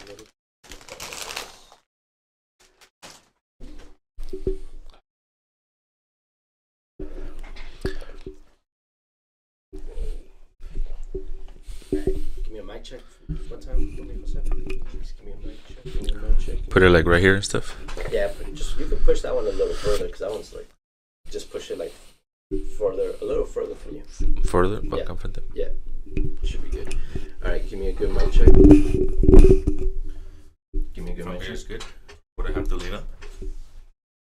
little. Give me a mic check one time. Just give me a mic check. Give me a mic check. Put it like right here and stuff. Yeah, but just you can push that one a little further because that one's like just push it like further, a little further from you. Further, Yeah. enfrente. Yeah, should be good. All right, give me a good mic check. Give me a good mic check. Is good. Would I have to lean up?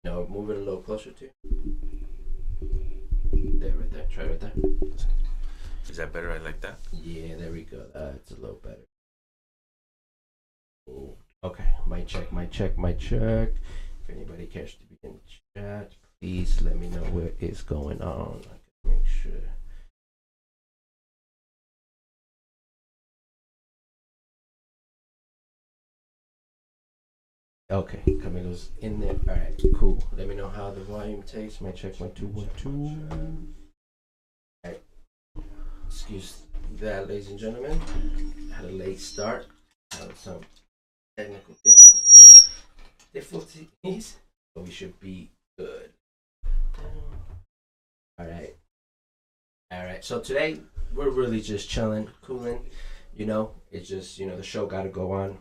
No, move it a little closer to you. There, right there. Try right there. Is that better? I like that. Yeah, there we go. That's a little better. Ooh. Okay, mic check, mic check, mic check. If anybody cares to be in the chat, please let me know what is going on. I can make sure. Okay, Camilo's in there. All right, cool. Let me know how the volume takes. Mic check, mic 2 1 2. All right. Excuse that, ladies and gentlemen. Had a late start. Had some technical difficulties, but we should be good. All right. So today we're really just chilling, cooling. You know, it's just the show got to go on.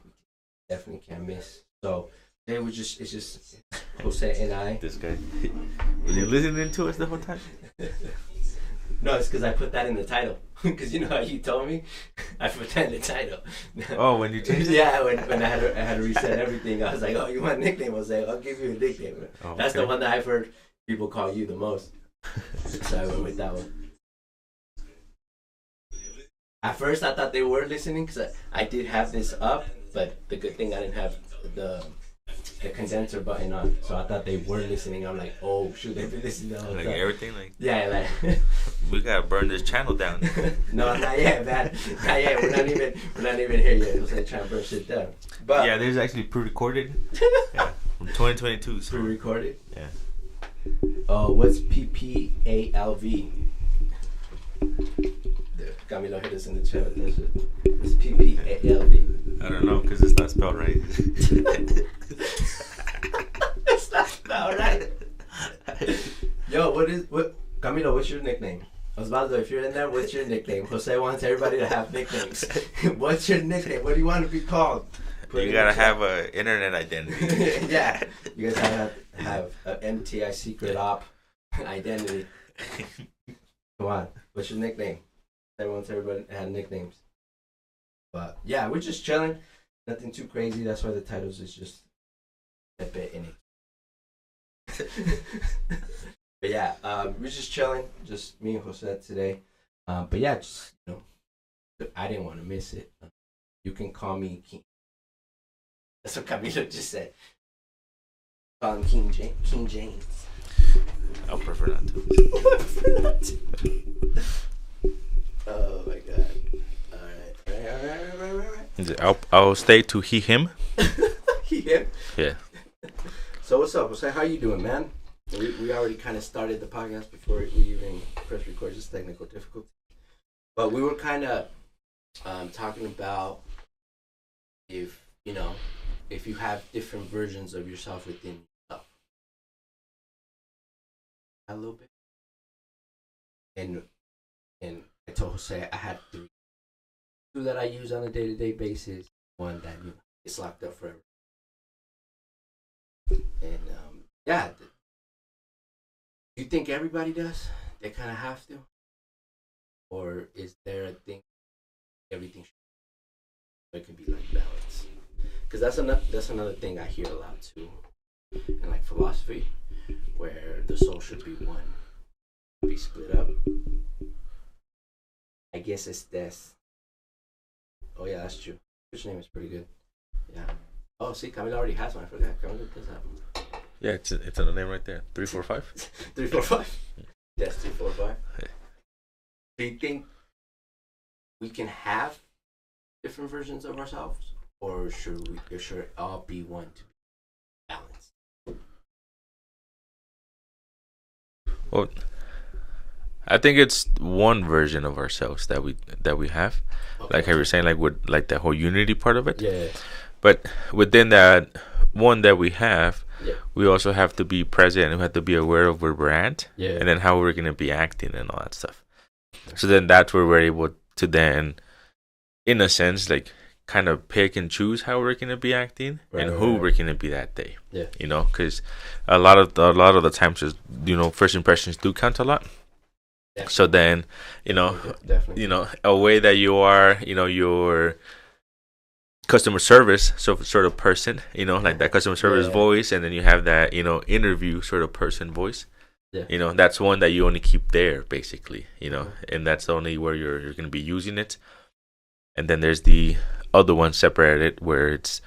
Definitely can't miss. So today it's just Jose and I. This guy. Were you listening to us the whole time? No, it's because I put that in the title. Because you know how you told me, I put that in the title. Oh, when you changed it? Yeah, when I had to reset everything, I was like, "Oh, you want a nickname?" I was like, "I'll give you a nickname." Oh, That's the one that I've heard people call you the most. So I went with that one. At first, I thought they were listening because I did have this up, but the good thing I didn't have the condenser button on, so I thought they were listening. I'm like, oh shoot, they've been listening the whole Like time. everything, like Yeah, like we gotta burn this channel down. no, not yet, man. Not yet. We're not even here yet. We're trying to burn shit down. But Yeah, there's actually pre-recorded. Yeah, from 2022. So. pre-recorded. Yeah. What's PPALV? Camilo hit us in the chat. That's it. It's PPALV. I don't know because it's not spelled right. It's not spelled right. Yo, Camilo, what's your nickname? Osvaldo, if you're in there, what's your nickname? Jose wants everybody to have nicknames. What's your nickname? What do you want to be called? You gotta have an internet identity. Yeah, you guys have an MTI secret op identity. Come on, what's your nickname? Everybody had nicknames. But yeah, we're just chilling. Nothing too crazy. That's why the titles is just Pepe and HT. But yeah, we're just chilling. Just me and Jose today. But yeah, just I didn't want to miss it. You can call me King. That's what Camilo just said. Call him King James. I'll prefer not to. Oh my god. Alright. Is it, I'll stay to he him. Him? Yeah. So what's up? How you doing, man? We already kind of started the podcast before we even press record, just technical difficulty. But we were kind of talking about if you have different versions of yourself within yourself. A little bit. And I told Jose I had two that I use on a day-to-day basis. One that gets locked up forever. And yeah, you think everybody does? They kind of have to, or is there a thing everything should, it can be like balance? Because that's another thing I hear a lot too, in like philosophy, where the soul should be one, be split up. I guess it's this. Oh yeah, that's true. Which name is pretty good. Yeah. Oh, see, Camilo already has one. I forgot. Camilo does have one. Yeah, it's on the name right there. 345. 345. Yes, 345. Yeah. Do you think we can have different versions of ourselves, or should it all be one to be balanced? Well, I think it's one version of ourselves that we have, Okay. like how you were saying, like with like the whole unity part of it. Yeah. But within that one that we have, Yeah. we also have to be present and we have to be aware of where we're at, Yeah. and then how we're gonna be acting and all that stuff. So then that's where we're able to then, in a sense, like kind of pick and choose how we're gonna be acting and who we're gonna be that day. Yeah. You know, because a lot of the times, just, you know, first impressions do count a lot. Definitely. So then, you know, Definitely. you know, a way that you are, you know, your customer service sort of person, you know, like that customer service voice, and then you have that, you know, interview sort of person voice. Yeah. You know, that's one that you only keep there, basically, you know, and that's only where you're going to be using it. And then there's the other one separated where it's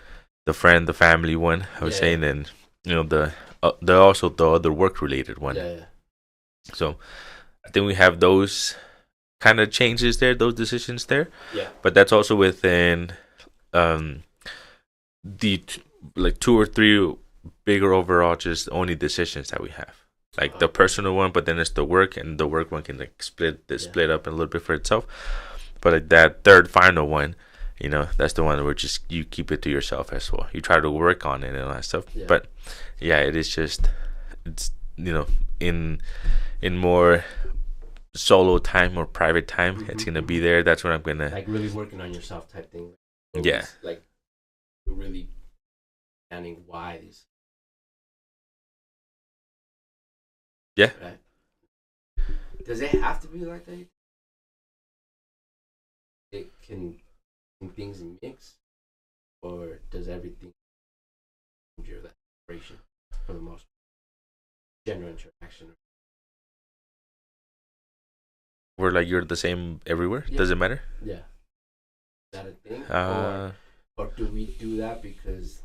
the friend, the family one, I was saying, and, you know, the also the other work related one. Yeah. So I think we have those kind of changes there, those decisions there. Yeah. But that's also within the like 2 or 3 bigger overall just only decisions that we have. Like the personal one, but then it's the work, and the work one can like split up a little bit for itself. But like that third final one, you know, that's the one where just you keep it to yourself as well. You try to work on it and all that stuff. Yeah. But yeah, it is just, it's, you know, in more solo time or private time, it's gonna be there. That's when I'm gonna like really working on yourself type thing. Yeah. Like really understanding why these. Yeah. Right. Does it have to be like that? It can things mix, or does everything endure that separation for the most general interaction? Where like you're the same everywhere? Yeah. Does it matter? Yeah. Is that a thing? Or do we do that because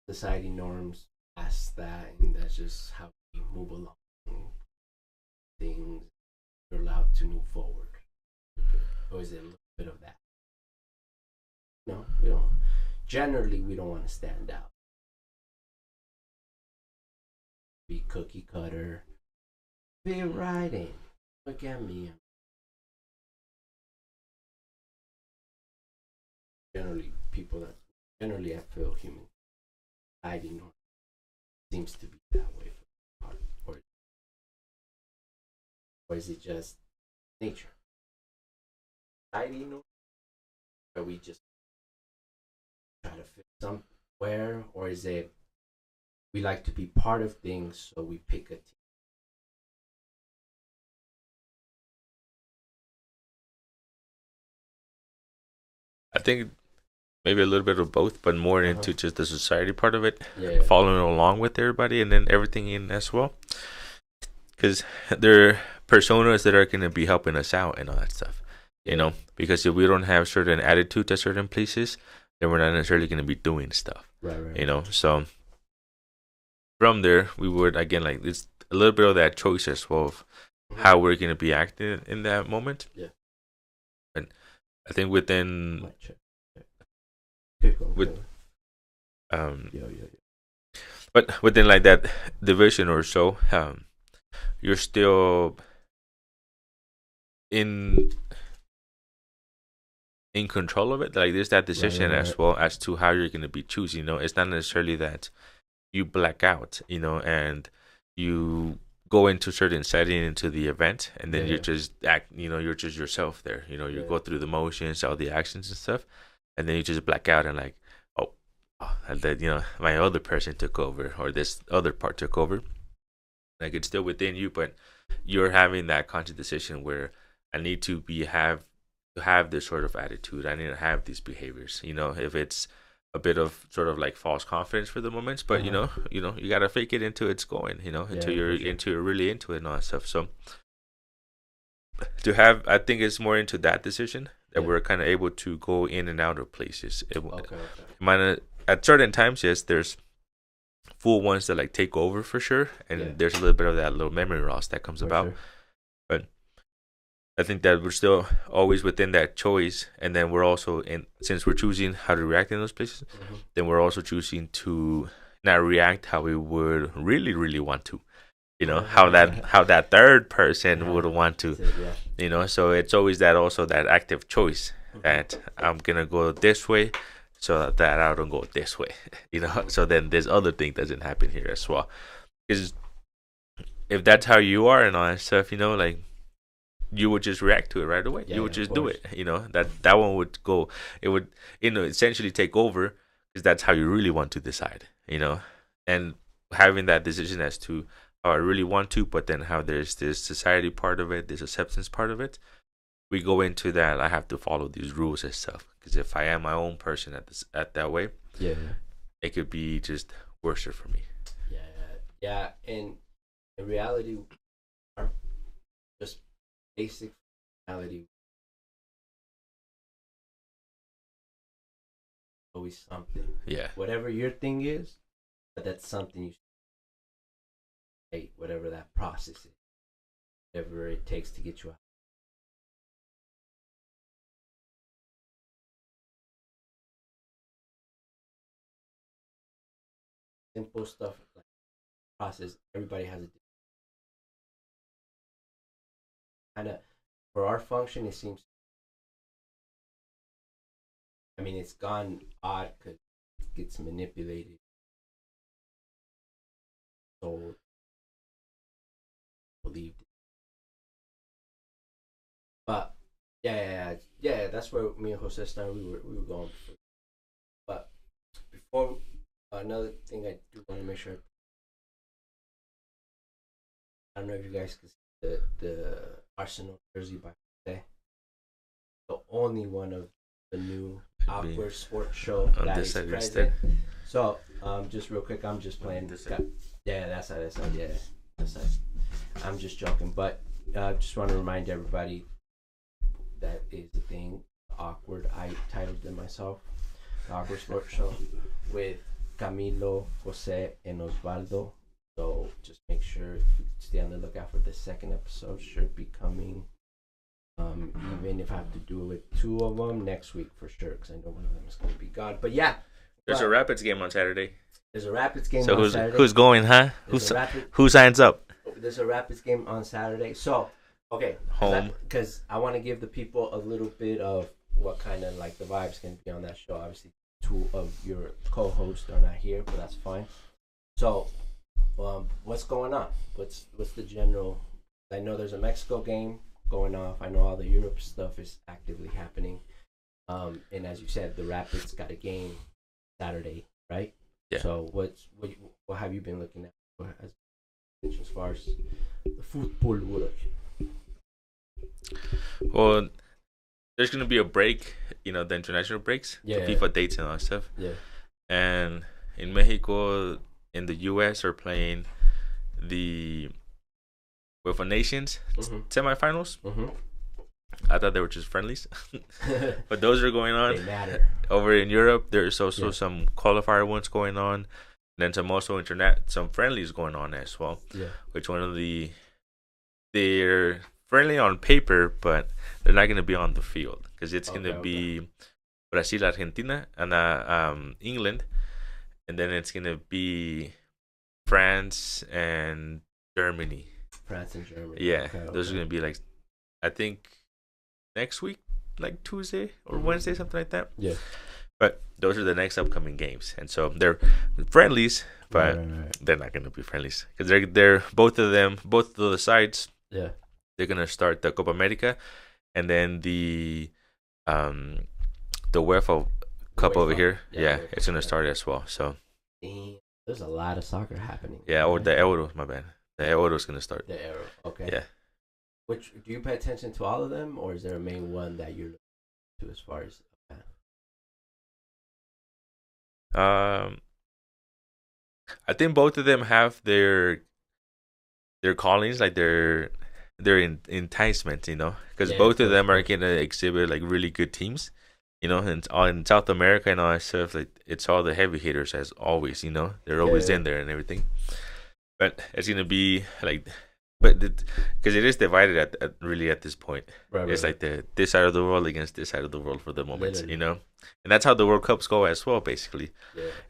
society norms ask that, and that's just how we move along? Things you're allowed to move forward, or is it a little bit of that? No, we don't. Generally, we don't want to stand out. Be cookie cutter. Be writing. Look at me. Generally, people that generally I feel human hiding seems to be that way. Or is it just nature? Hiding, or we just try to fit somewhere, or is it we like to be part of things, so we pick a team? I think maybe a little bit of both, but more into just the society part of it, following along with everybody, and then everything in as well. Because there are personas that are going to be helping us out and all that stuff, you know. Because if we don't have certain attitudes at certain places, then we're not necessarily going to be doing stuff, right. You know. So from there, we would again like it's a little bit of that choice as well of how we're going to be acting in that moment. Yeah. And I think within but within like that division or so, you're still in control of it. Like there's that decision as well as to how you're going to be choosing. You know, it's not necessarily that you black out, you know, and you go into certain setting into the event, and then you just act, you know, you're just yourself there. You know, you go through the motions, all the actions and stuff, and then you just black out and like, and then, you know, my other person took over, or this other part took over. Like it's still within you, but you're having that conscious decision where I need to have this sort of attitude. I need to have these behaviors. You know, if it's a bit of sort of like false confidence for the moments, but you know, you gotta fake it until it's going. You know, until you're really into it and all that stuff. So to have, I think it's more into that decision that we're kind of able to go in and out of places. At certain times, yes, there's full ones that like take over for sure, and there's a little bit of that little memory loss that comes about. Sure. But I think that we're still always within that choice, and then we're also since we're choosing how to react in those places, then we're also choosing to not react how we would really want to. You know, how that third person would want to. You know, so it's always that active choice that I'm gonna go this way, so that I don't go this way, So then this other thing doesn't happen here as well. Because if that's how you are and all that stuff, like you would just react to it right away. You would just do it. That one would go. It would essentially take over because that's how you really want to decide. And having that decision as to how I really want to, but then how there's this society part of it, this acceptance part of it. We go into that. I have to follow these rules and stuff because if I am my own person at that way, it could be just worse for me. Yeah. And in reality, our just basic reality always something. Yeah. Whatever your thing is, but that's something you hate. Whatever that process is, whatever it takes to get you out. Simple stuff like process. Everybody has a kind of for our function. It seems. I mean, it's gone odd because it gets manipulated, sold, believed. But yeah. That's where me and Jose started. We were going. But before another thing, I do want to make sure. I don't know if you guys can see the Arsenal jersey by Jose. The only one of the new Awkward Sports Show that is present. So just real quick, I'm just playing this guy. Yeah, that's how. Yeah, that's how. I'm just joking, but just want to remind everybody that is the thing. Awkward. I titled it myself. The Awkward Sports Show with Camilo, Jose, and Osvaldo. So just make sure stay on the lookout for the second episode. Should be coming. Even if I have to do it with two of them next week for sure, because I know one of them is going to be gone. But yeah, there's a Rapids game on Saturday. There's a Rapids game on Saturday. So who's going, huh? Who signs up? There's a Rapids game on Saturday. So okay, home, because I want to give the people a little bit of what kind of like the vibes can be on that show. Obviously, two of your co-hosts are not here, but that's fine. So, what's going on? What's the general? I know there's a Mexico game going off. I know all the Europe stuff is actively happening. And as you said, the Rapids got a game Saturday, right? Yeah. So what have you been looking at as far as the football work? Well, there's gonna be a break, the international breaks, the FIFA dates and all that stuff. Yeah. And in Mexico, in the US, are playing the UEFA Nations semifinals. Mm-hmm. I thought they were just friendlies, but those are going on. They matter. Over in Europe, there's also some qualifier ones going on, and then some also some friendlies going on as well. Yeah. Which one of they're friendly on paper, but they're not going to be on the field because it's going to be Brazil, Argentina, and England, and then it's going to be France and Germany. France and Germany. Yeah, those are going to be like, I think, next week, like Tuesday or Wednesday, something like that. Yeah. But those are the next upcoming games, and so they're friendlies, but they're not going to be friendlies because they're both of the sides. Yeah. They're gonna start the Copa America, and then the UEFA Cup over here. Yeah, it's gonna start as well. So there's a lot of soccer happening. Yeah, or the Euro. My bad. The Euro is gonna start. The Euro. Okay. Yeah. Which do you pay attention to all of them, or is there a main one that you're looking to as far as? I think both of them have their callings, like their enticement, because both of them are gonna exhibit like really good teams, and in South America and all that stuff, like it's all the heavy hitters as always, they're always in there and everything. But it's gonna be like, because it is divided at this point. Right, it's like this side of the world against this side of the world for the moment, and that's how the World Cups go as well. Basically,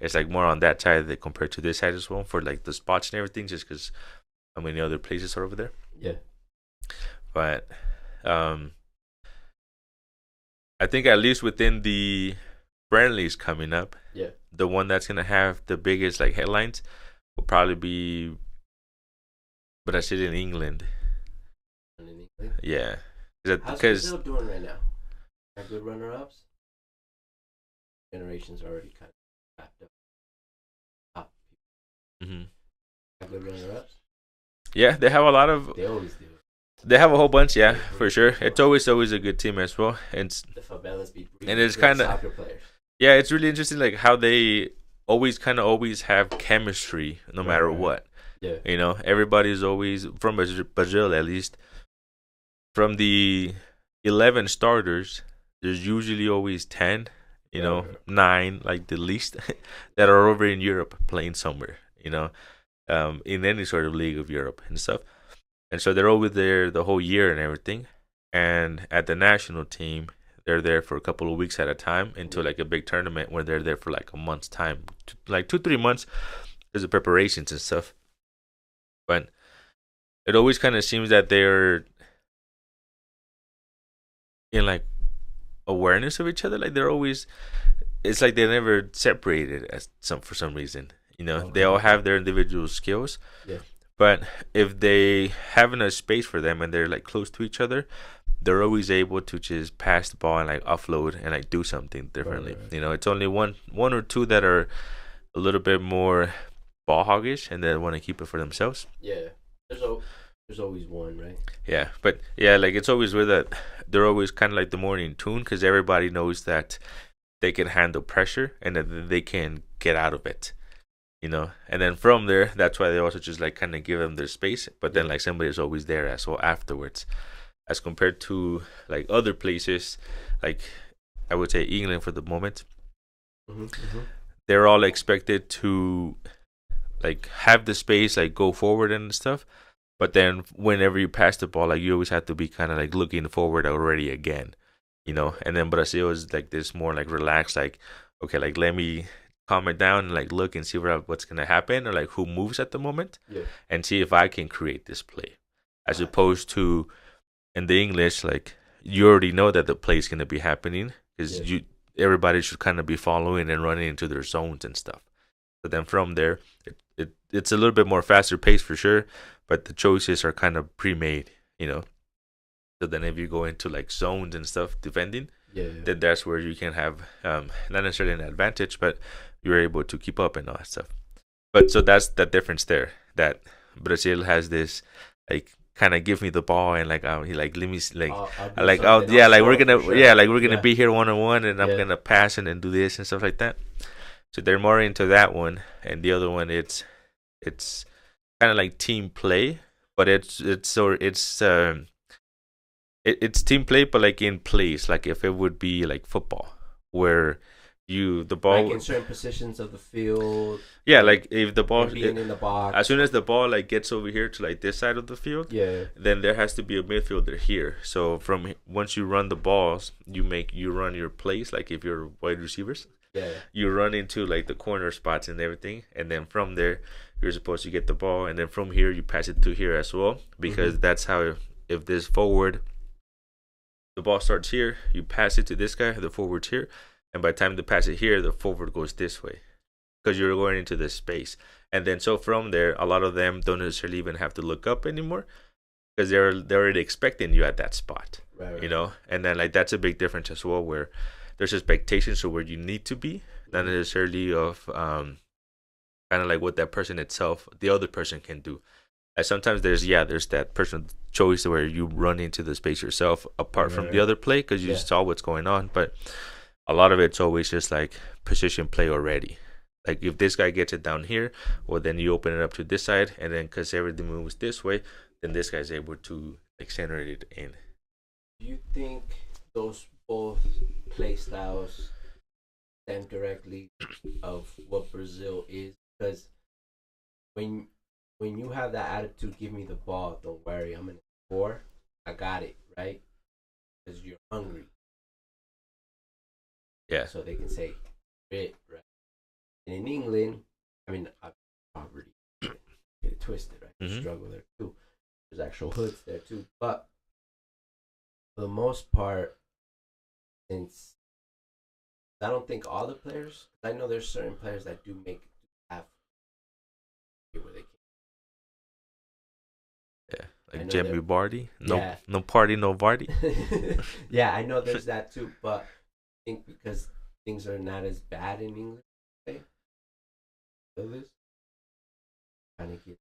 it's like more on that side compared to this side as well for like the spots and everything, just because how many other places are over there. Yeah. But I think at least within the friendlies coming up, Yeah. the one that's gonna have the biggest like headlines will probably be Brazil in England. And in England. Yeah, How's Brazil doing right now? Are good runner-ups? Generations already kind of wrapped up. Top mm-hmm. people. Good runner-ups. Yeah, they have a lot of. They always do. They have a whole bunch, yeah, for sure. It's always a good team as well, and the favelas be and it's kind of soccer players. Yeah, it's really interesting, like how they always have chemistry no matter what. Yeah, you know, everybody's always from Brazil at least. From the 11 starters, there's usually always 10, 9 like the least that are over in Europe playing somewhere, in any sort of league of Europe and stuff. And so they're over there the whole year and everything. And at the national team, they're there for a couple of weeks at a time into like a big tournament where they're there for like a month's time, like 2-3 months. There's the preparations and stuff. But it always kind of seems that they're in like awareness of each other. Like they're always, it's like they're never separated for some reason. They all have their individual skills. Yeah. But if they have enough space for them and they're like close to each other, they're always able to just pass the ball and like offload and like do something differently. Right. It's only one or two that are a little bit more ball hoggish and they want to keep it for themselves. Yeah. There's always one, right? Yeah, but yeah, like it's always with that. They're always kind of like the more in tune because everybody knows that they can handle pressure and that they can get out of it. And then from there, that's why they also just like kind of give them their space. But then like somebody's always there as well afterwards, as compared to like other places, like I would say England for the moment. They're all expected to like have the space, like go forward and stuff. But then whenever you pass the ball, like you always have to be kind of like looking forward already again, And then Brazil is like this more like relaxed, like okay, like let me calm it down and like look and see what's gonna happen or like who moves at the moment, and see if I can create this play, as opposed to in the English, like you already know that the play is gonna be happening because everybody should kind of be following and running into their zones and stuff. But then from there, it's a little bit more faster pace for sure, but the choices are kind of pre-made, So then if you go into like zones and stuff defending, then that's where you can have not necessarily an advantage, but you're able to keep up and all that stuff. But so that's the difference there, that Brazil has this like kind of give me the ball and like he like let me like we're gonna be here 1-on-1 and I'm gonna pass and then do this and stuff like that. So they're more into that one, and the other one it's kind of like team play, but it's team play, but like in place, like if it would be like football, where the ball like in certain positions of the field. Yeah, like if the ball being in the box. As soon as the ball like gets over here to like this side of the field, then there has to be a midfielder here. So from once you run the balls, you run your plays, like if you're wide receivers. You run into like the corner spots and everything, and then from there you're supposed to get the ball, and then from here you pass it to here as well, because that's how, if this forward, the ball starts here, you pass it to this guy, the forward's here, and by the time they pass it here, the forward goes this way because you're going into this space. And then so from there, a lot of them don't necessarily even have to look up anymore because they're already expecting you at that spot, right. And then like that's a big difference as well, where there's expectations of where you need to be, not necessarily of kind of like what that person itself, the other person can do. And sometimes there's that personal choice where you run into the space yourself apart from the other play because you saw what's going on. But a lot of it's always just like position play already. Like if this guy gets it down here, well then you open it up to this side, and then because everything moves this way, then this guy's able to like center it in. Do you think those both play styles stem directly of what Brazil is? Because when you have that attitude, give me the ball, don't worry, I'm gonna score, I got it, right? Because you're hungry. So they can say it, right? And in England, I mean, poverty, get it twisted, right? Struggle there too. There's actual hoods there too, but for the most part, since I don't think all the players. I know there's certain players that do have where they Yeah, I like know Jamie Vardy. No, yeah. no party, no Vardy. Yeah, I know there's that too, but I think because things are not as bad in England, okay? So this kind of get.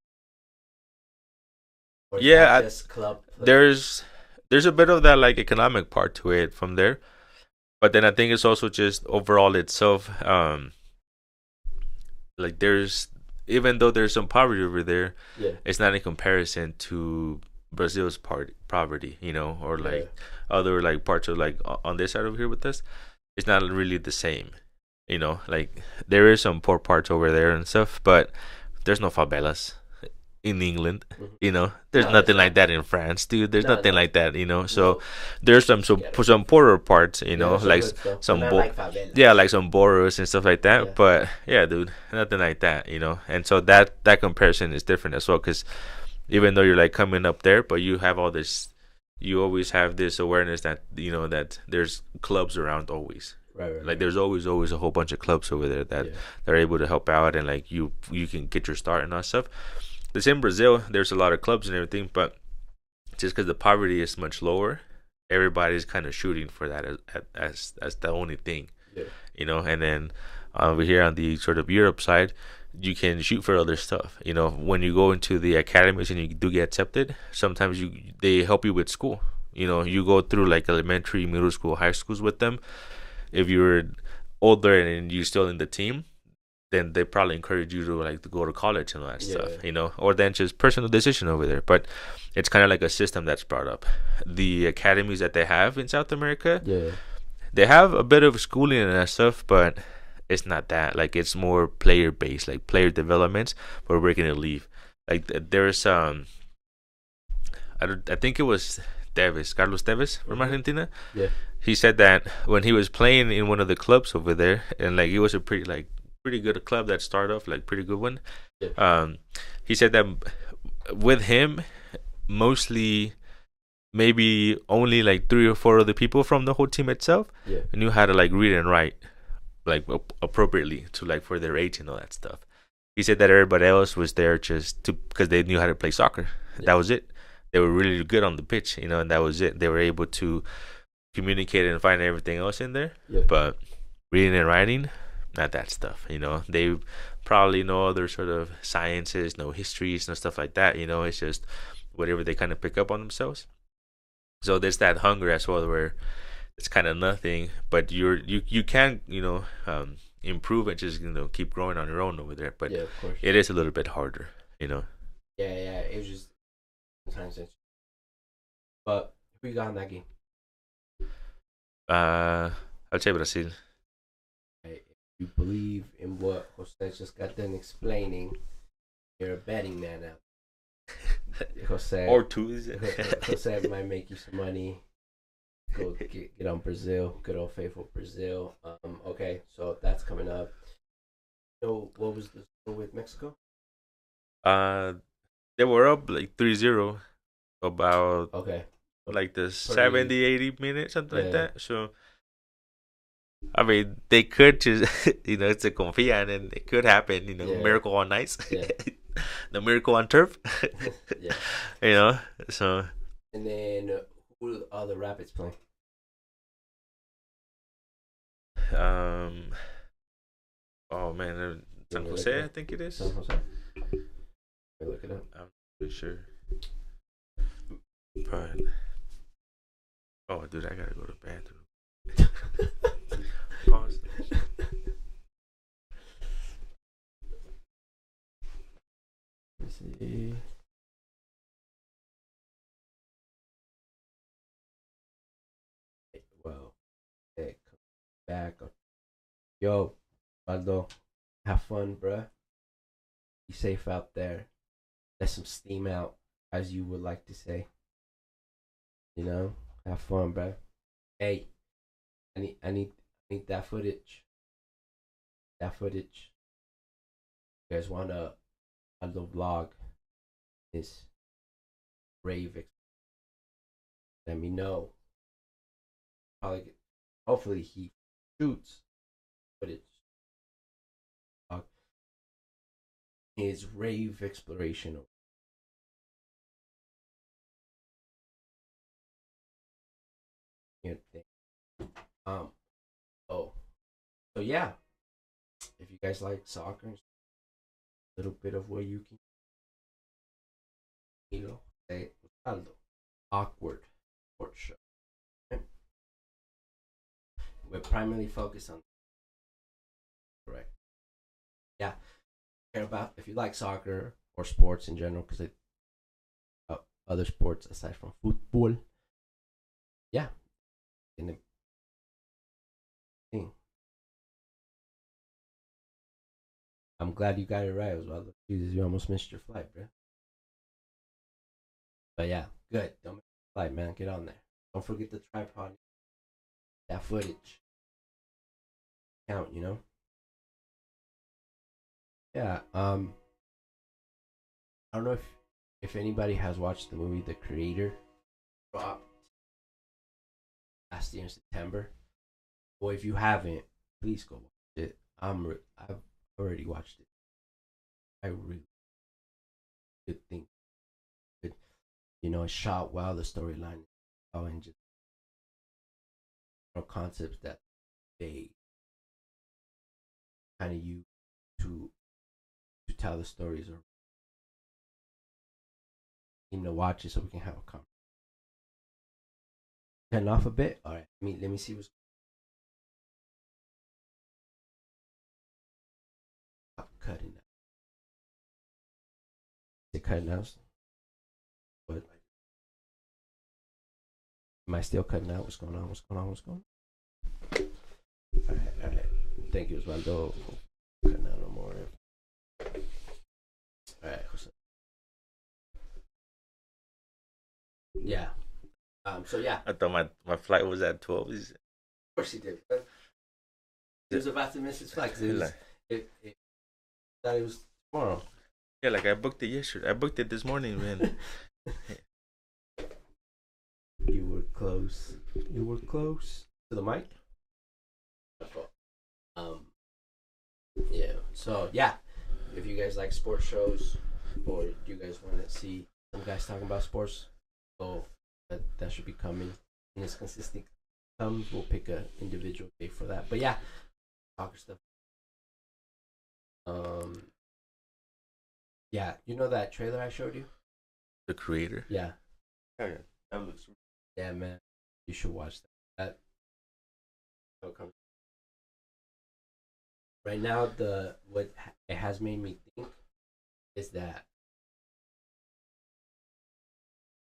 Or is Yeah, that just club play? there's a bit of that like economic part to it from there, but then I think it's also just overall itself. Like there's even though there's some poverty over there, Yeah, it's not in comparison to Brazil's poverty, or yeah, like other like parts of like on this side over here with us. It's not really the same, Like there is some poor parts over there and stuff, but there's no favelas in England. mm-hmm. There's No, nothing like that in France, dude. There's nothing no, like that, So no. there's some poorer parts, Yeah, there's like good stuff, some but not like favelas. yeah, like some boroughs and stuff like that. Yeah. But yeah, dude, nothing like that, And so that comparison is different as well, because even though you're like coming up there, but you have all this, you always have this awareness that that there's clubs around always. Right. Like there's always a whole bunch of clubs over there that they're able to help out, and like you can get your start and all that stuff. The same in Brazil, there's a lot of clubs and everything, but just because the poverty is much lower, everybody's kind of shooting for that as the only thing, And then over here on the sort of Europe side, you can shoot for other stuff. When you go into the academies and you do get accepted, sometimes they help you with school. You go through like elementary, middle school, high schools with them. If you're older and you're still in the team, then they probably encourage you to go to college and all that stuff, or then just personal decision over there. But it's kind of like a system that's brought up. The academies that they have in South America, they have a bit of schooling and that stuff, but it's not that. Like it's more player based, like player development, where we're gonna leave. Like there's I think it was Carlos Tevez from Argentina. Yeah. He said that when he was playing in one of the clubs over there, and like it was a pretty good club that started off like pretty good one. Yeah. He said that with him, mostly maybe only like 3 or 4 other people from the whole team itself knew how to like read and write like appropriately to like for their age and all that stuff. He said that everybody else was there just because they knew how to play soccer. That was it. They were really good on the pitch, and that was it. They were able to communicate and find everything else in there. But reading and writing, not that stuff. They probably know other sort of sciences, no histories, no stuff like that. It's just whatever they kind of pick up on themselves. So there's that hunger as well, where it's kind of nothing, but you can improve and just keep growing on your own over there. But of course. It is a little bit harder. Yeah. It was just sometimes it's. But who you got in that game? I'll say Brazil. If you believe in what Jose just got done explaining, you're a betting man now. Jose or two. Jose might make you some money. Go get on Brazil, good old faithful Brazil. Okay, so that's coming up. So what was the score with Mexico? They were up like 3-0 about like the 70, 80 minutes, something like that. So I mean, they could just it's a confían and it could happen. Miracle on ice, the miracle on turf. So. And then who are the Rapids playing? Oh man, San Jose, I think it is. San Jose. Look it up. I'm pretty sure. But dude, I gotta go to the bathroom. Pause. Let's see. Well, hey, come back. Yo, Baldo, have fun, bruh. Be safe out there. Let some steam out, as you would like to say. Have fun, bruh. Hey, I need that footage. That footage. You guys want a Baldo vlog? This rave. Let me know. Hopefully he shoots footage. Is rave exploration. Oh, so yeah, if you guys like soccer, a little bit of where you can, say awkward sports show. Okay? We're primarily focused on correct. Yeah, care about if you like soccer or sports in general, because other sports aside from football. Yeah, in the thing. I'm glad you got it right as well. Jesus, you almost missed your flight, bro. But yeah, good. Don't miss your flight, man. Get on there. Don't forget the tripod. That footage count, Yeah. I don't know if anybody has watched the movie The Creator. Dropped last year in September. Well, if you haven't, please go watch it. I've already watched it. I really good thing. Good, it's shot well. The storyline, and just concepts that they kind of use to tell the stories, or even to watch it so we can have a conversation. Turn off a bit. All right. Let me see what's cutting out. Is it cutting out? What? Am I still cutting out? What's going on? What's going on? What's going on? All right. Thank you, Osvaldo. Cutting out no more. All right. Yeah. So yeah. I thought my flight was at 12. Of course he did. He was about to miss his flight. It thought it was tomorrow. Yeah, like I booked it yesterday. I booked it this morning, man. You were close. You were close to the mic. Yeah. So yeah, if you guys like sports shows, or you guys want to see some guys talking about sports, so that should be coming. And it's consistent comes, we'll pick a individual day for that. But yeah, soccer stuff. Yeah, you know that trailer I showed you? The Creator? Yeah. Oh, yeah. That looks. Yeah, man. You should watch that. Right now, what it has made me think is that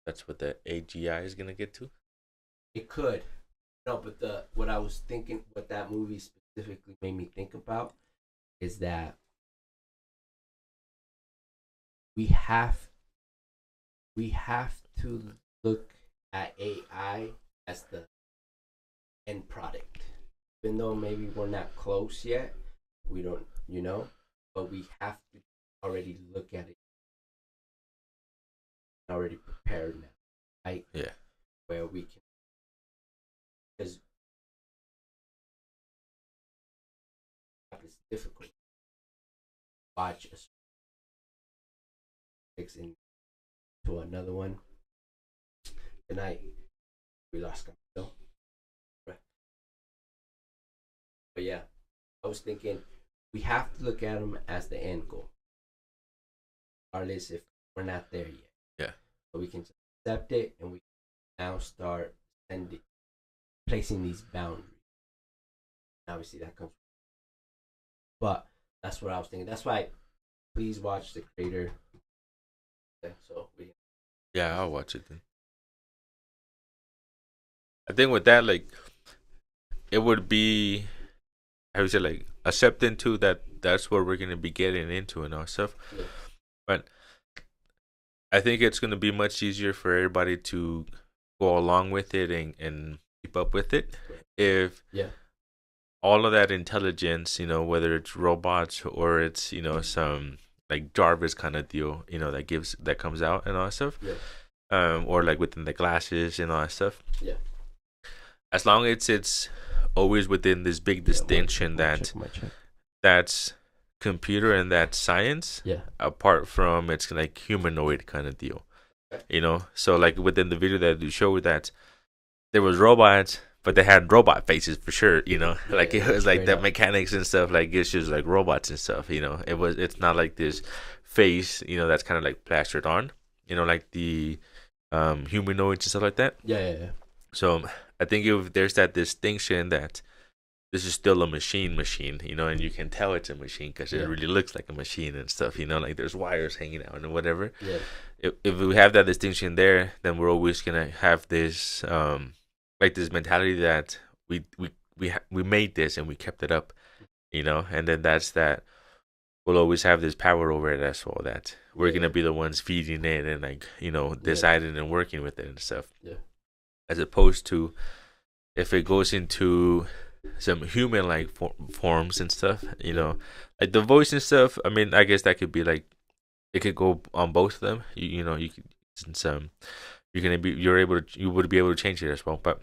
that's what the AGI is gonna get to. It could. No, but what I was thinking, what that movie specifically made me think about, is that we have to look at AI as the end product. Even though maybe we're not close yet, we don't, but we have to already look at it, already prepared now, right? Yeah. Where we can, because it's difficult to watch a fix into another one. Tonight we lost Camilo. But yeah, I was thinking we have to look at them as the end goal, regardless if we're not there yet. Yeah. So we can accept it, and we can now start placing these boundaries. Obviously, that comes. But that's what I was thinking. That's why, please watch The Creator. Okay, so yeah, I'll watch it then. I think with that, like, it would be, I would say, like, accepting too that that's what we're gonna be getting into and all stuff. Yeah. But I think it's gonna be much easier for everybody to go along with it and keep up with it if all of that intelligence, whether it's robots or it's some like Jarvis kind of deal, that comes out and all that stuff, or like within the glasses and all that stuff. Yeah. As long as it's always within this big distinction that that's computer and that's science. Yeah. Apart from it's like humanoid kind of deal, you know. So like within the video that you showed that there was robots, but they had robot faces for sure, you know. Like it was like the mechanics and stuff. Like it's just like robots and stuff, you know. It's not like this face, you know, that's kind of like plastered on, you know, like the humanoids and stuff like that. Yeah. So I think if there's that distinction that this is still a machine, you know, and you can tell it's a machine because it really looks like a machine and stuff, you know, like there's wires hanging out and whatever. Yeah. If we have that distinction there, then we're always gonna have this like this mentality that we made this and we kept it up, you know, and then that's that we'll always have this power over it as well, that we're gonna be the ones feeding it and like, you know, deciding and working with it and stuff. Yeah. As opposed to if it goes into some human like forms and stuff, you know, like the voice and stuff. I mean, I guess that could be like it could go on both of them. You know, you could since you would be able to change it as well. But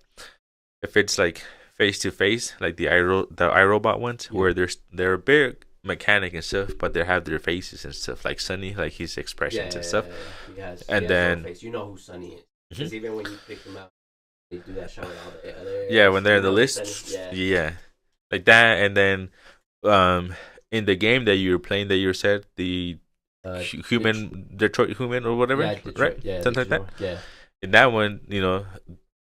if it's like face to face, like the iRobot ones, where they're a big mechanic and stuff, but they have their faces and stuff, like Sunny, like his expressions and stuff. Yeah. And then no face. You know who Sunny is, because even when you pick them out, they do that shout out. When they're in the list, like that. And then in the game that you're playing, that you said the Detroit Human or whatever, right? Yeah, something like that. Yeah. In that one, you know,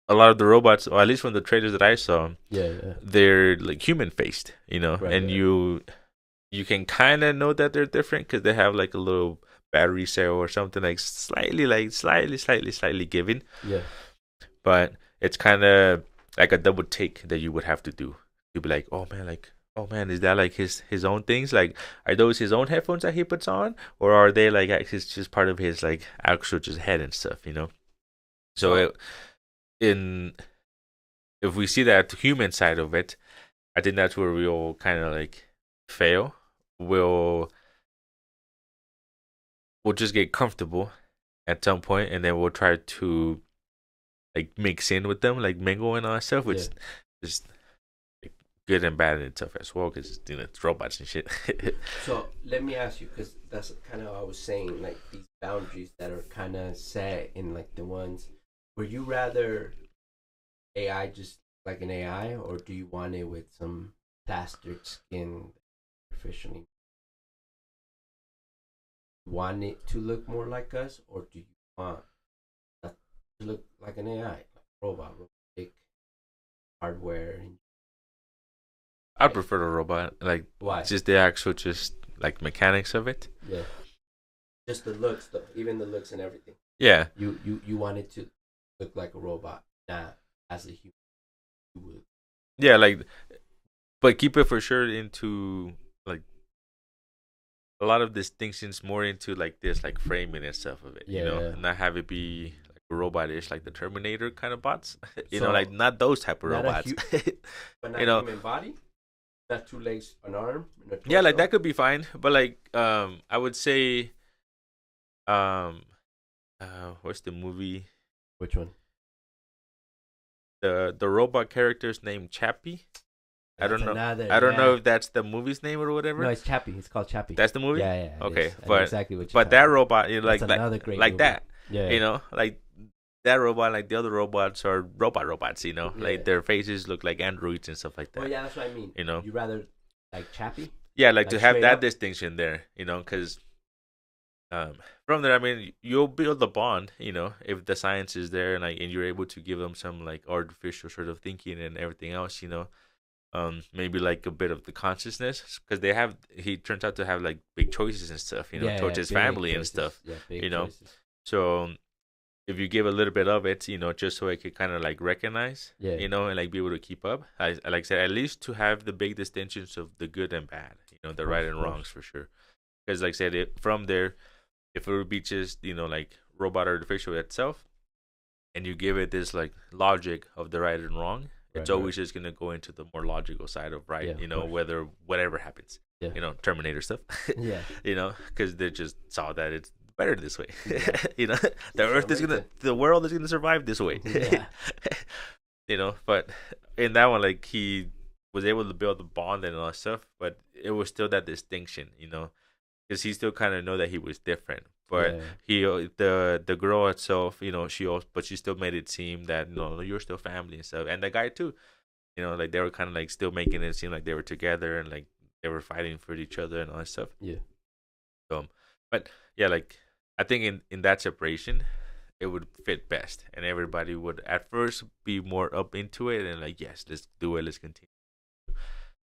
a lot of the robots, or at least from the trailers that I saw, they're like human faced, you know, and you can kind of know that they're different because they have like a little battery cell or something like slightly given. Yeah. But it's kind of like a double take that you would have to do. You'd be like, oh man, is that like his own things? Like, are those his own headphones that he puts on, or are they like it's just part of his like actual just head and stuff, you know? So if we see that human side of it, I think that's where we'll kind of like fail. We'll just get comfortable at some point, and then we'll try to like mix in with them, like mingle and all that stuff, which is like, good and bad in itself as well, because you know it's robots and shit. So let me ask you, because that's kind of what I was saying, like these boundaries that are kind of set in like the ones. Would you rather AI just like an AI, or do you want it with some plastered skin artificially? Want it to look more like us, or do you want that to look like an AI, like robot, robotic hardware? I'd prefer the robot, like why? Just the actual, just like mechanics of it. Yeah, just the looks, though, even the looks and everything. Yeah, you want it to look like a robot, not as a human. You would. Yeah, like, but keep it for sure into like a lot of distinctions more into like this, like framing and stuff of it. You know, and not have it be like robot-ish, like the Terminator kind of bots. you know, like not those type of robots. But not you know, human body. Not 2 legs, an arm. And a torso. Yeah, like that could be fine. But like, I would say, what's the movie? Which one? The robot character's name Chappie. I don't know. I don't know if that's the movie's name or whatever. No, it's Chappie. It's called Chappie. That's the movie. Yeah. Okay, but exactly what but that robot, you know, like another great like movie. that. Yeah. You know, like that robot, like the other robots are robots. You know, like their faces look like androids and stuff like that. Well, yeah, that's what I mean. You know, you rather like Chappie. Yeah, like to have that distinction there. You know, because from there, I mean, you'll build a bond. You know, if the science is there and like, and you're able to give them some like artificial sort of thinking and everything else. You know. Maybe like a bit of the consciousness, because he turns out to have like big choices and stuff, you know, towards his family and stuff, you know. So if you give a little bit of it, you know, just so it could kind of like recognize, you know, and like be able to keep up. I like I said, at least to have the big distinctions of the good and bad, you know, the right and wrongs for sure. Because like I said, from there, if it would be just, you know, like robot artificial itself, and you give it this like logic of the right and wrong. It's always just going to go into the more logical side of right, you know, whatever happens, you know, Terminator stuff, you know, because they just saw that it's better this way, you know, the world is going to survive this way. But in that one, like, he was able to build the bond and all that stuff, but it was still that distinction, because he still kind of know that he was different. But Yeah. the girl itself, but she still made it seem that you're still family and stuff, and the guy too, like they were kind of like still making it seem like they were together and like they were fighting for each other and all that stuff. Yeah. So, but yeah, like I think in that separation, it would fit best, and everybody would at first be more up into it and like, yes, let's do it, let's continue.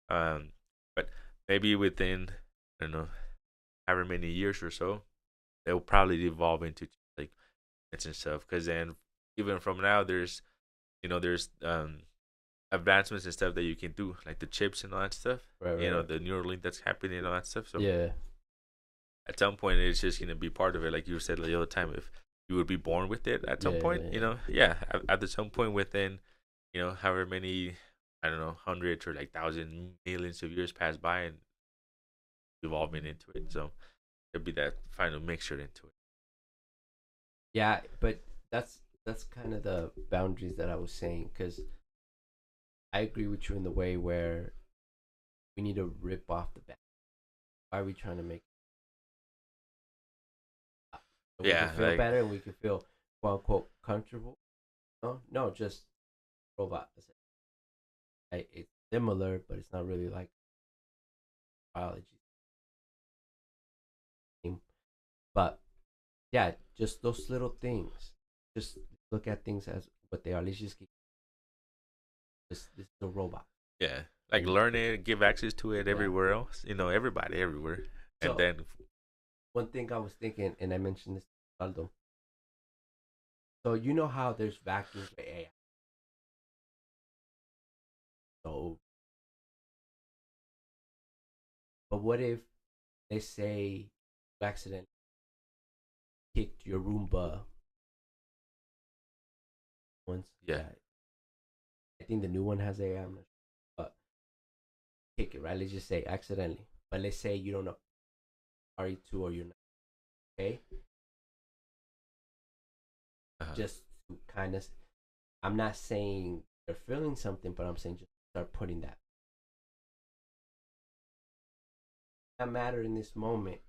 Um, but maybe within, I don't know, however many years or so, they will probably evolve into like it's and stuff. Because then even from now, there's advancements and stuff that you can do, like the chips and all that stuff. Right. The Neuralink that's happening and all that stuff. So yeah. at some point, it's just gonna be part of it. Like you said the other time, if you would be born with it at some point, at some point within, however many, I don't know, hundreds or like thousands, millions of years pass by and evolving into it. So it'd be that final mixture into it. Yeah, but that's kind of the boundaries that I was saying, because I agree with you in the way where we need to rip off the back. Why are we trying to make we can feel better and we can feel quote unquote comfortable? No, just robot. It's similar, but it's not really like biology. But yeah, just those little things. Just look at things as what they are. Let's just keep this is a robot. Yeah, like learn it, give access to it everywhere else. Everybody everywhere. So, and then one thing I was thinking, and I mentioned this to Aldo. So you know how there's vacuums for AI. So, but what if they say you accidentally kicked your Roomba once? Yeah. I think the new one has AI. I'm not sure, but kick it, right? Let's just say accidentally. But let's say you don't know RE2 or you're not. Okay? Just to kind of, I'm not saying they're feeling something, but I'm saying just start putting that. That matter in this moment.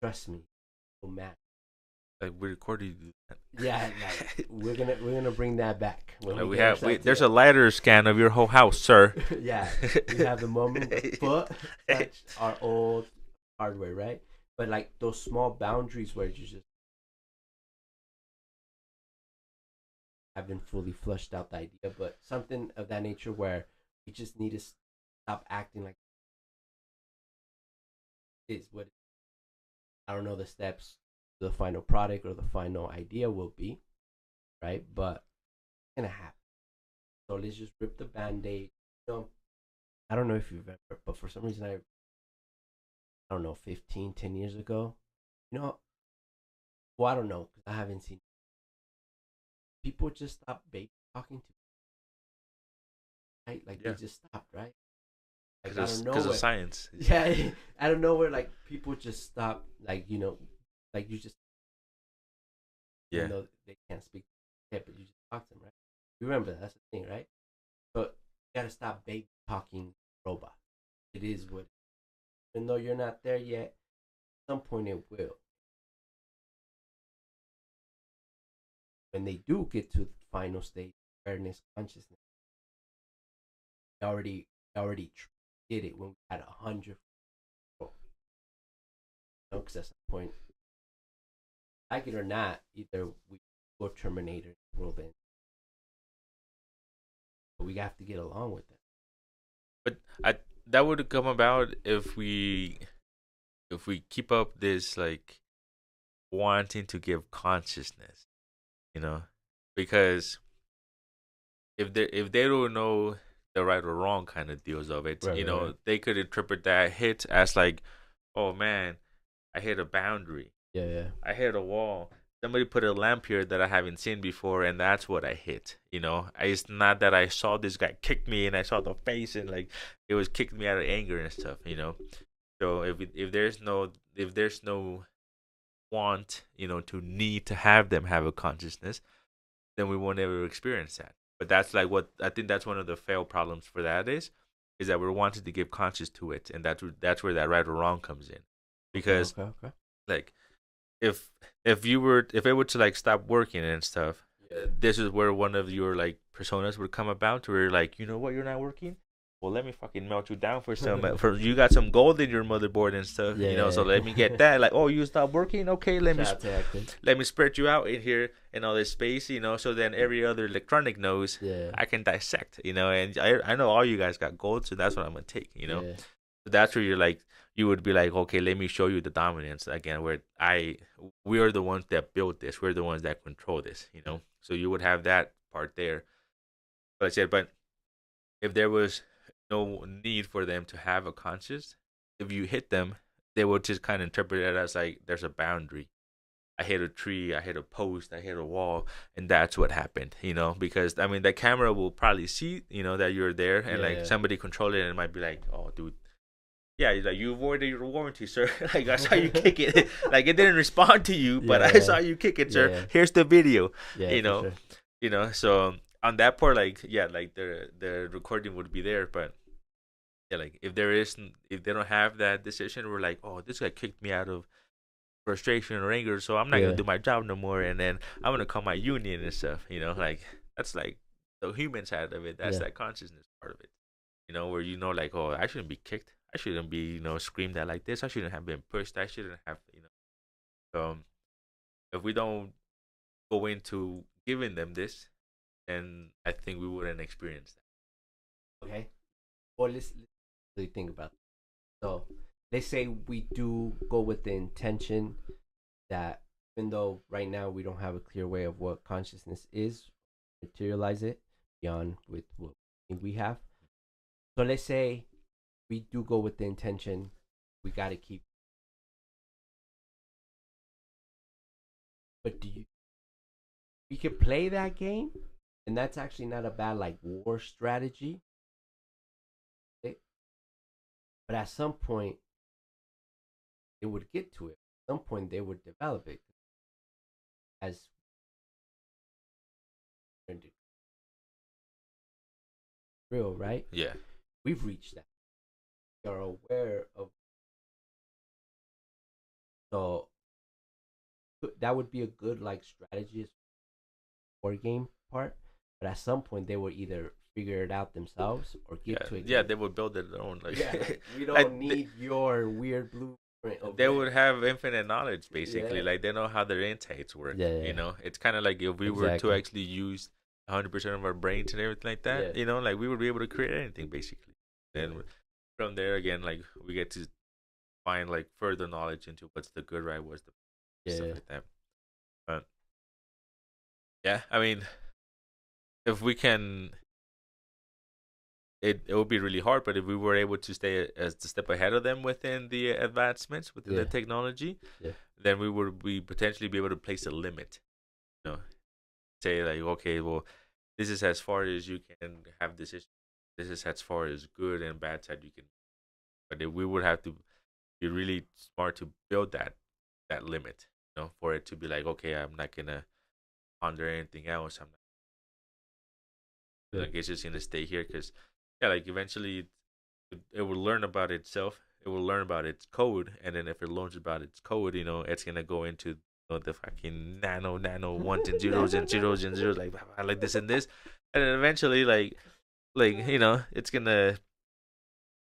Trust me, it will matter. Like we recorded that. Yeah, like, we're gonna bring that back. Like there's a LiDAR scan of your whole house, sir. Yeah, we have the moment foot touch our old hardware, right? But like those small boundaries where you just haven't fully flushed out the idea, but something of that nature where we just need to stop acting like is what I don't know the steps to the final product or the final idea will be, right? But it's gonna happen. So let's just rip the band-aid. I don't know if you've ever, but for some reason I don't know, 10 years ago, well, I don't know, because I haven't seen people just stop baby talking to, right? Like they just stopped, right? Like because of science. Yeah, I don't know where like people just stop, like like you just even though they can't speak, but you just talk to them, right? You remember that's the thing, right? But you gotta stop baby talking robot. It is what, even though you're not there yet, at some point it will. When they do get to the final state, awareness, consciousness, they already did it when we had 100. Because at some point, like it or not, either we go Terminator world in, but we have to get along with it. But that would come about if we keep up this like wanting to give consciousness, because if they don't know the right or wrong kind of deals of it, right. They could interpret that hit as like, oh man, I hit a boundary. Yeah. I hit a wall. Somebody put a lamp here that I haven't seen before, and that's what I hit. It's not that I saw this guy kick me and I saw the face and like it was kicking me out of anger and stuff. So if there's no want, to need to have them have a consciousness, then we won't ever experience that. But that's like what I think that's one of the fail problems for that is that we're wanting to give conscious to it, and that's where that right or wrong comes in, because Okay. like if if it were to like stop working and stuff, this is where one of your like personas would come about, where you're like, you know what, you're not working. Well, let me fucking melt you down for some. For you got some gold in your motherboard and stuff, you know. So let me get that. Like, oh, you stopped working? Okay, let me spread you out in here in all this space, you know. So then every other electronic knows I can dissect, you know. And I know all you guys got gold, so that's what I'm gonna take, you know. So that's where you're like, you would be like, okay, let me show you the dominance again, where we are the ones that built this, we're the ones that control this, you know. So you would have that part there. But I said, but if there was no need for them to have a conscience, if you hit them, they would just kind of interpret it as like there's a boundary. I hit a tree, I hit a post, I hit a wall, and that's what happened, you know, because I mean the camera will probably see, you know, that you're there, and like somebody control it, and it might be like, oh, dude. Yeah, like you avoided your warranty, sir. Like I saw you kick it. Like it didn't respond to you, but I saw you kick it, sir. Here's the video. You know, you know. So on that part, like like the recording would be there, but yeah, like if they don't have that decision, we're like, oh, this guy kicked me out of frustration or anger, so I'm not gonna do my job no more, and then I'm gonna call my union and stuff. You know, like that's like the human side of it. That's that consciousness part of it. You know, where you know, like, oh, I shouldn't be kicked. I shouldn't be, you know, screamed at like this. I shouldn't have been pushed. I shouldn't have, you know. If we don't go into giving them this, then I think we wouldn't experience that. Okay. Well, let's really think about it. So, let's say we do go with the intention that even though right now we don't have a clear way of what consciousness is, materialize it beyond with what we have. So let's say we do go with the intention we got to keep. But we could play that game, and that's actually not a bad like war strategy. Okay? But at some point, it would get to it. At some point, they would develop it as real, right? Yeah. We've reached that. We are aware of. So that would be a good like strategy war game part. But at some point, they would either figure it out themselves or get to it. Yeah, they would build their own. Like, we don't need your weird blueprint. They would have infinite knowledge, basically. Like they know how their insights work. You know, it's kind of like if we were to actually use 100% of our brains and everything like that. You know, like we would be able to create anything, basically. And from there, again, like we get to find like further knowledge into what's the good, right? What's the stuff like that. But yeah, I mean, if we can, it would be really hard. But if we were able to stay as the step ahead of them within the advancements within the technology, then we would potentially be able to place a limit. You know, say like, okay, well, this is as far as you can have decisions. This is as far as good and bad side you can. But we would have to be really smart to build that limit, you know, for it to be like, okay, I'm not gonna ponder anything else. I'm not. Like it's just gonna stay here because, like eventually, it will learn about itself. It will learn about its code, and then if it learns about its code, you know, it's gonna go into the fucking nano ones and zeros and zeros and zeros, like I like this and this, and then eventually, like you know, it's gonna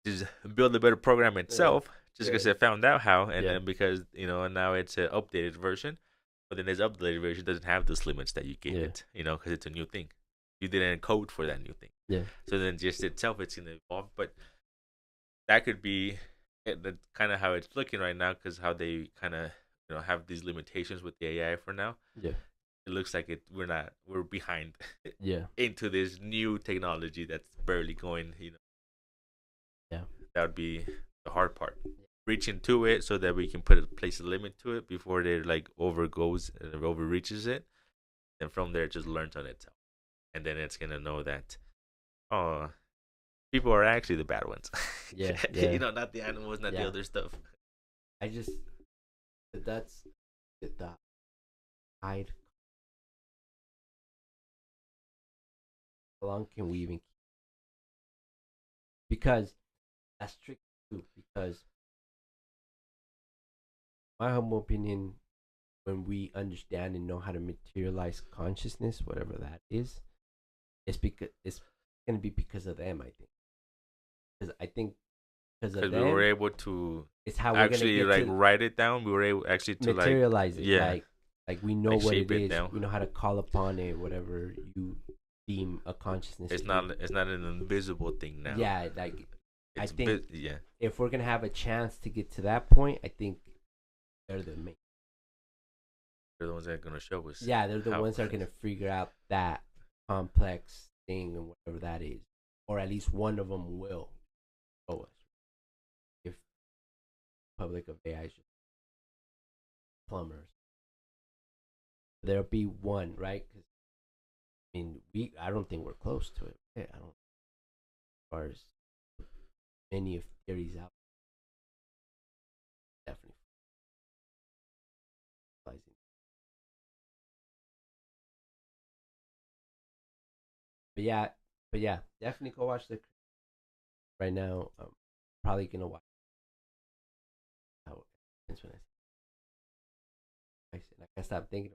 just build a better program itself just because it found out how, and then because you know, and now it's an updated version, but then this updated version doesn't have those limits that you gave it, you know, because it's a new thing. You didn't code for that new thing. So then just itself, it's gonna evolve, but that could be kind of how it's looking right now, because how they kind of, you know, have these limitations with the AI for now. It looks like we're behind into this new technology that's barely going, you know. That would be the hard part. Reaching to it so that we can place a limit to it before it like overreaches it. And from there it just learns on itself. And then it's gonna know that people are actually the bad ones. You know, not the animals, not the other stuff. That's the hide How long can we even? Because that's tricky too. Because my humble opinion, when we understand and know how to materialize consciousness, whatever that is, it's gonna be because of them. I think. Because I think because of Because we were them, able to it's how we're gonna actually get like to write it down. We were able actually to like materialize it. yeah, Like we know like what shape it it is. down. We know how to call upon it. Whatever you deem a consciousness. It's not an invisible thing now. Yeah, like I It's think yeah. if we're gonna have a chance to get to that point, I think they're the main. They're the ones that are gonna show us. Yeah, they're the ones that are gonna figure out that complex thing and whatever that is, or at least one of them will show us. If public of AI is just plumbers, there'll be one, right? Because I mean, I don't think we're close to it. Yeah, I don't. As far as many of theories out, definitely. But yeah, definitely go watch the. Right now, I'm probably gonna watch. How since when I stopped thinking.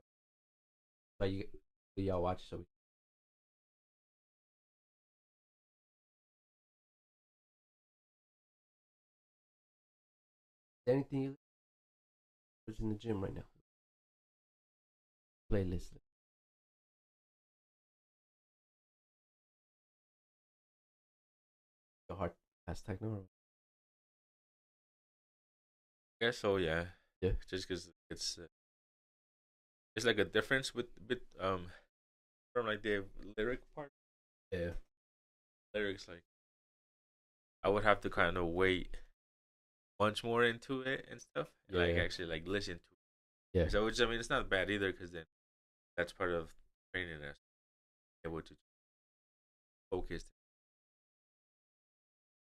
But you, do y'all watch? So anything you was in the gym right now? Playlist. Your heart has techno. I guess so. Yeah. Yeah. Just because it's like a difference with from like the lyric part. Yeah. Lyrics like I would have to kind of wait much more into it and stuff. Yeah. Like actually like listen to it. Yeah. So which I mean it's not bad either because then that's part of training us able to focus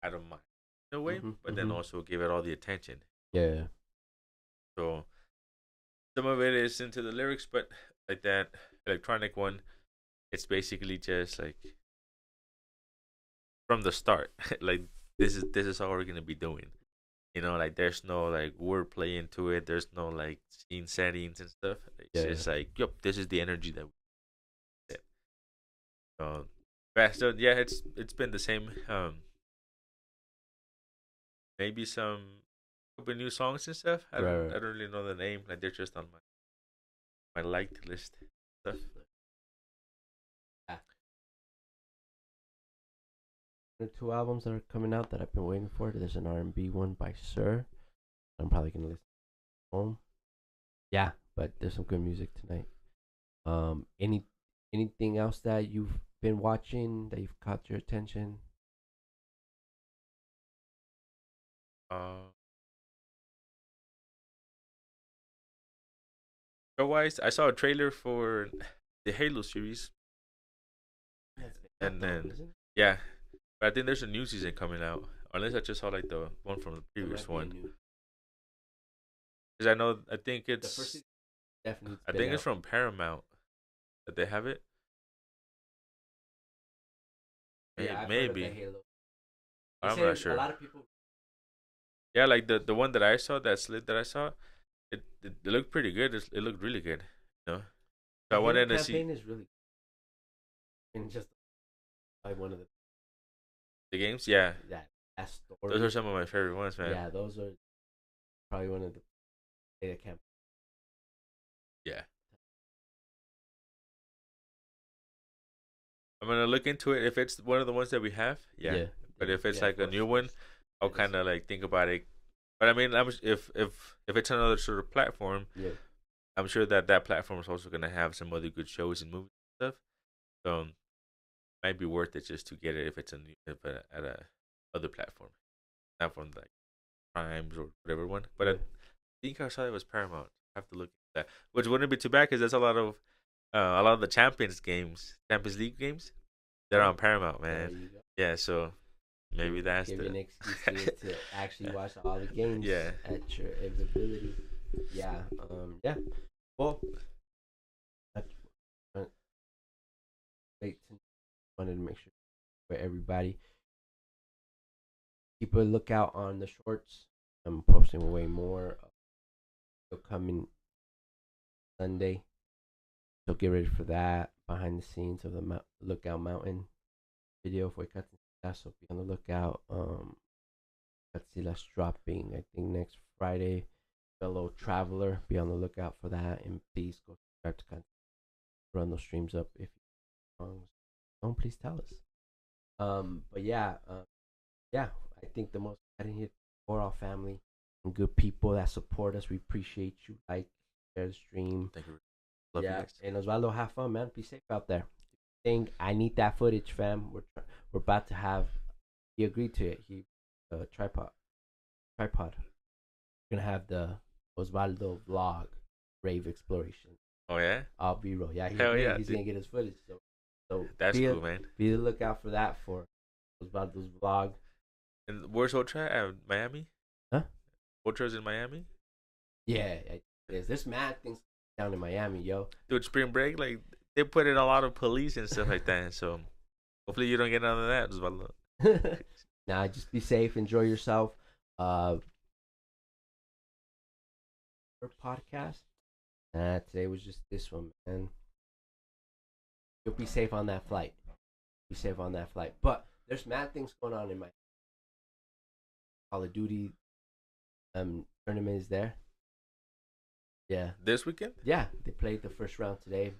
out of mind in a way, but then also give it all the attention. Yeah. So some of it is into the lyrics, but like that electronic one, it's basically just like from the start, like this is all we're gonna be doing. You know, like there's no like wordplay into it. There's no like scene settings and stuff. It's just like, yep, this is the energy that we get. So yeah, it's been the same. Maybe some couple new songs and stuff. I don't really know the name. Like they're just on my liked list stuff. Yeah. There are two albums that are coming out that I've been waiting for. There's an R&B one by Sir. I'm probably gonna listen to home. Yeah, but there's some good music tonight. Anything else that you've been watching that you've caught your attention? Otherwise, I saw a trailer for the Halo series, and then yeah, but I think there's a new season coming out. Unless I just saw like the one from the previous one. Because I think it's definitely. I think it's from Paramount that they have it. Yeah, maybe. I'm not sure. A lot of people. Yeah, like the one that I saw, that slit that I saw, it looked pretty good. It looked really good, you know. So I wanted to see. Is really, and just like one of the games. Yeah, that story. Those are some of my favorite ones, man. Yeah, those are probably one of the data camp. Yeah. I'm gonna look into it if it's one of the ones that we have. Yeah. But if it's like a new one, I'll kind of like think about it. But I mean, if it's another sort of platform, I'm sure that platform is also gonna have some other good shows and movies and stuff. So it might be worth it just to get it if it's at a other platform, not from like Primes or whatever one. But I think I saw it was Paramount. I have to look at that, which wouldn't be too bad because there's a lot of the Champions League games, they're on Paramount, man. Yeah, so maybe that's give you an excuse to actually watch all the games. At your availability. Yeah. Yeah. Well, wait wanted to make sure for everybody. Keep a lookout on the shorts. I'm posting way more. They'll come in Sunday, so get ready for that. Behind the scenes of the Lookout Mountain video for Catsilas, so be on the lookout. Catsilas dropping, I think, next Friday. Fellow Traveler, be on the lookout for that, and please go subscribe to Catsilas. Run those streams up if you don't, please tell us. But yeah, I think the most exciting here for our family and good people that support us. We appreciate you. Like, share the stream. Thank you. Love you guys. And Osvaldo, have fun, man. Be safe out there. I need that footage, fam. We're about to have. He agreed to it. He tripod. We're gonna have the Osvaldo vlog rave exploration. Oh yeah. I'll be real. Yeah, he's gonna get his footage. So that's cool, man. Be the lookout for that for Osvaldo's vlog. And where's Ultra at? Miami? Huh? Ultra's in Miami? Yeah, there's mad things down in Miami, yo. Dude, spring break, like they put in a lot of police and stuff like that. So hopefully you don't get none of that, Osvaldo. Nah, just be safe, enjoy yourself. Podcast. Today was just this one, man. You'll be safe on that flight. But there's mad things going on in my Call of Duty tournament is there. Yeah. This weekend? Yeah, they played the first round today.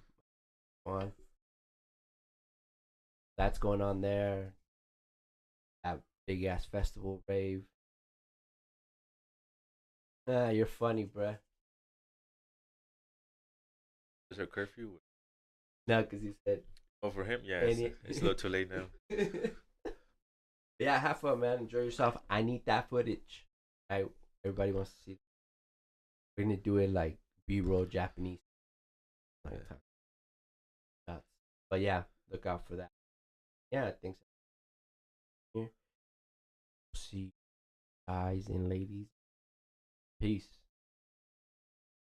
That's going on there. That big ass festival rave. You're funny, bruh. Is there curfew? No, because he said. Oh, for him? Yeah, it's a little too late now. Yeah, have fun, man. Enjoy yourself. I need that footage. Everybody wants to see. We're gonna do it like B-roll Japanese. But yeah, look out for that. Yeah, I think so. Here. See you guys and ladies. Peace.